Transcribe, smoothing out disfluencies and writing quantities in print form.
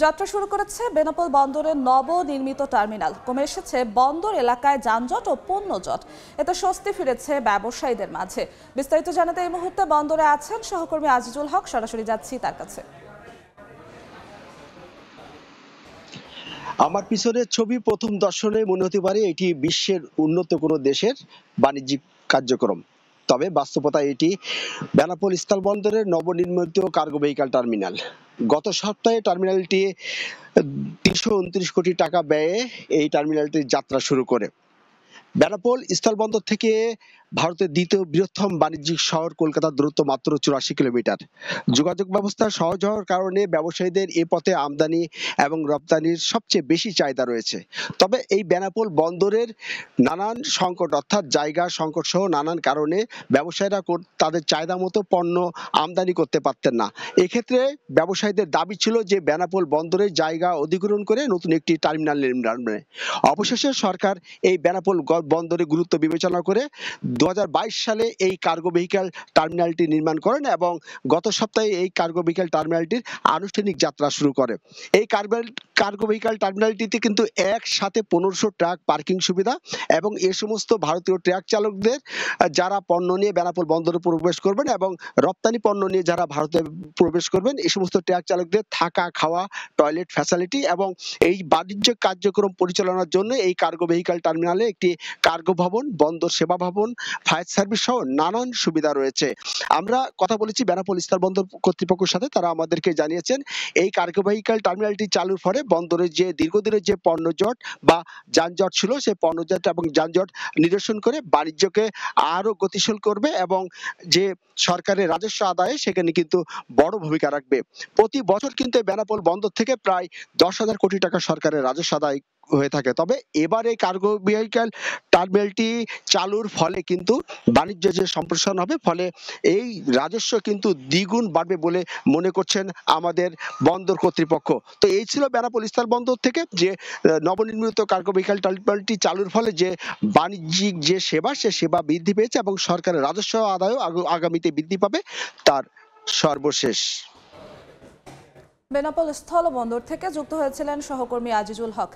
যাত্রা শুরু করেছে বেনাপোল বন্দরের নবনির্মিত টার্মিনাল। কমে এসেছে বন্দর এলাকায় যানজট ও পণ্যজট। এতে স্বস্তি ফিরেছে ব্যবসায়ীদের মাঝে। বিস্তারিত জানাতে এই মুহূর্তে বন্দরে আছেন সহকর্মী আজিজুল হক। সরাসরি যাচ্ছি তার কাছে। আমার পিছনে ছবি প্রথম দর্শনে মনে হতে পারে এটি বিশ্বের উন্নত কোনো দেশের বাণিজ্যিক কার্যক্রম। তবে বাস্তবতা এটি বেনাপোল স্থলবন্দরের নবনির্মিত কার্গো ভেহিক্যাল টার্মিনাল। গত সপ্তাহে টার্মিনালটি ৩২৯ কোটি টাকা ব্যয়ে এই টার্মিনালটির যাত্রা শুরু করে। বেনাপোল স্থলবন্দর থেকে ভারতের দ্বিতীয় বৃহত্তম বাণিজ্যিক শহর কলকাতার দূরত্ব মাত্র ৮৪ কিলোমিটার। যোগাযোগ ব্যবস্থা সহজ হওয়ার কারণে ব্যবসায়ীদের এ পথে আমদানি এবং রপ্তানির সবচেয়ে বেশি চাহিদা রয়েছে। তবে এই বেনাপোল বন্দরের নানান সংকট, অর্থাৎ জায়গা সংকট সহ নানান কারণে ব্যবসায়ীরা তাদের চাহিদা মতো পণ্য আমদানি করতে পারতেন না। এক্ষেত্রে ব্যবসায়ীদের দাবি ছিল যে বেনাপোল বন্দরের জায়গা অধিগ্রহণ করে নতুন একটি টার্মিনাল নির্মাণ। অবশেষে সরকার এই বেনাপোল বন্দরে গুরুত্ব বিবেচনা করে ২০২২ সালে এই কার্গো ভেহিক্যাল টার্মিনালটি নির্মাণ করেন এবং গত সপ্তাহে এই কার্গো ভেহিক্যাল টার্মিনালটির আনুষ্ঠানিক যাত্রা শুরু করে। এই কার্গো ভেহিক্যাল টার্মিনালটিতে কিন্তু একসাথে ১৫০০ ট্রাক পার্কিং সুবিধা এবং এ সমস্ত ভারতীয় ট্রাক চালকদের যারা পণ্য নিয়ে বেনাপোল বন্দরে প্রবেশ করবেন এবং রপ্তানি পণ্য নিয়ে যারা ভারতে প্রবেশ করবেন, এই সমস্ত ট্রাক চালকদের থাকা, খাওয়া, টয়লেট ফ্যাসিলিটি এবং এই বাণিজ্যিক কার্যক্রম পরিচালনার জন্য এই কার্গো ভেহিক্যাল টার্মিনালে একটি কার্গো ভবন, বন্দর সেবা ভবন, ফায়ার সার্ভিস সহ নানান সুবিধা রয়েছে। আমরা কথা বলেছি বেনাপোল স্থলবন্দর কর্তৃপক্ষের সাথে, তারা আমাদেরকে জানিয়েছেন এই কার্গো ভেহিক্যাল টার্মিনালটি চালুর ফলে বন্দরের যে দীর্ঘদিনের যে পণ্যজট বা যানজট ছিল, সেই পণ্যজট এবং যানজট নিরসন করে বাণিজ্যকে আরো গতিশীল করবে এবং যে সরকারের রাজস্ব আদায়ে সেখানে কিন্তু বড় ভূমিকা রাখবে। প্রতি বছর কিন্তু বেনাপোল বন্দর থেকে প্রায় ১০,০০০ কোটি টাকা সরকারের রাজস্ব আদায় হয়ে থাকে। তবে এবার এই কার্গো ভেহিক্যাল টার্মিনালটি চালুর ফলে কিন্তু বাণিজ্য যে সম্প্রসারণ হবে, ফলে এই রাজস্ব কিন্তু দ্বিগুণ বাড়বে বলে মনে করছেন আমাদের বন্দর কর্তৃপক্ষ। তো এই ছিল বেনাপোল স্থলবন্দর থেকে যে নবনির্মিত কার্গো ভেহিক্যাল টার্মিনালটি চালুর ফলে যে বাণিজ্যিক যে সেবা, সে সেবা বৃদ্ধি পেয়েছে এবং সরকারের রাজস্ব আদায়ও আগামীতে বৃদ্ধি পাবে, তার সর্বশেষ। বেনাপোল স্থলবন্দর থেকে যুক্ত হয়েছিলেন সহকর্মী আজিজুল হক।